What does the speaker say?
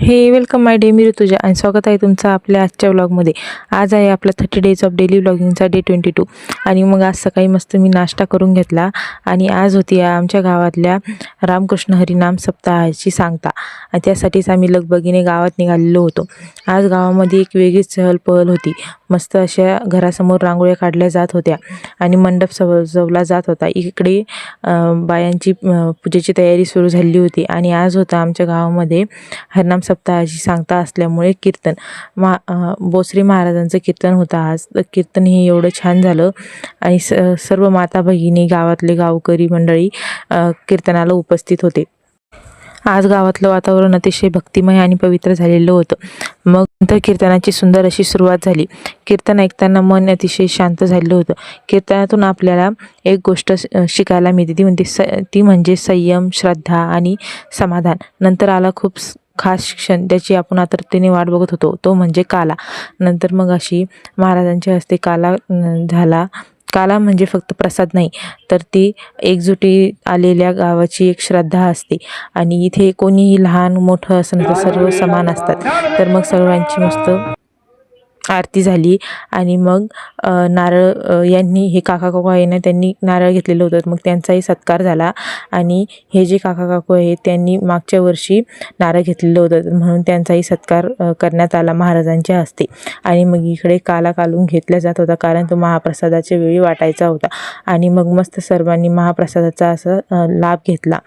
Welcome माय day. मी ऋतुजा आणि स्वागत आहे तुमचं आपल्या आजच्या व्लॉगमध्ये. आज आहे आपला 30 डेज ऑफ डेली व्लॉगिंगचा डे 22. आणि मग आज सकाळी मस्त मी नाश्ता करून घेतला आणि आज होती आमच्या गावातल्या रामकृष्ण हरिनाम सप्ताहाची सांगता आणि त्यासाठीच आम्ही लगबगीने गावात निघालेलो होतो. आज गावामध्ये एक वेगळीच चहलपहल होती. मस्त अशा घरासमोर रांगोळ्या काढल्या जात होत्या आणि मंडप सजवला जात होता. इकडे बायांची पूजेची तयारी सुरू झाली होती आणि आज होता आमच्या गावामध्ये हरिनाम सप्ताहाची सांगता असल्यामुळे कीर्तन बोसरे महाराजांचं कीर्तन होतं. आज कीर्तन हे एवढं छान झालं आणि सर्व माता भगिनी गावातले गावकरी मंडळी कीर्तनाला उपस्थित होते. आज गावातलं वातावरण अतिशय भक्तिमय आणि पवित्र झालेलं होतं. मग नंतर कीर्तनाची सुंदर अशी सुरुवात झाली. कीर्तन ऐकताना मन अतिशय शांत झालेलं होतं. कीर्तनातून आपल्याला एक गोष्ट शिकायला मिळते, ती म्हणजे संयम, श्रद्धा आणि समाधान. नंतर आला खूप खास क्षण, त्याची आपण आतुरतेने वाट बघत होतो, तो म्हणजे काला. नंतर मग अशी महाराजांच्या हस्ते काला झाला. काला म्हणजे फक्त प्रसाद नाही, तर ती एकजुटी आलेल्या गावाची एक श्रद्धा असते आणि इथे कोणीही लहान मोठं असं नसतं, सर्व समान असतात. तर मग सर्वांची मस्त आरती झाली आणि मग नारळ यांनी हे काका काकू आहे ना, त्यांनी नारळ घेतलेलं होतं. मग त्यांचाही सत्कार झाला आणि हे जे काका काकू आहेत त्यांनी मागच्या वर्षी नारळ घेतलेलं होतं, म्हणून त्यांचाही सत्कार करण्यात आला महाराजांच्या हस्ते. आणि मग इकडे काला कालून घेतला जात होता, कारण तो महाप्रसादाच्या वेळी वाटायचा होता. आणि मग मस्त सर्वांनी महाप्रसादाचा असा लाभ घेतला.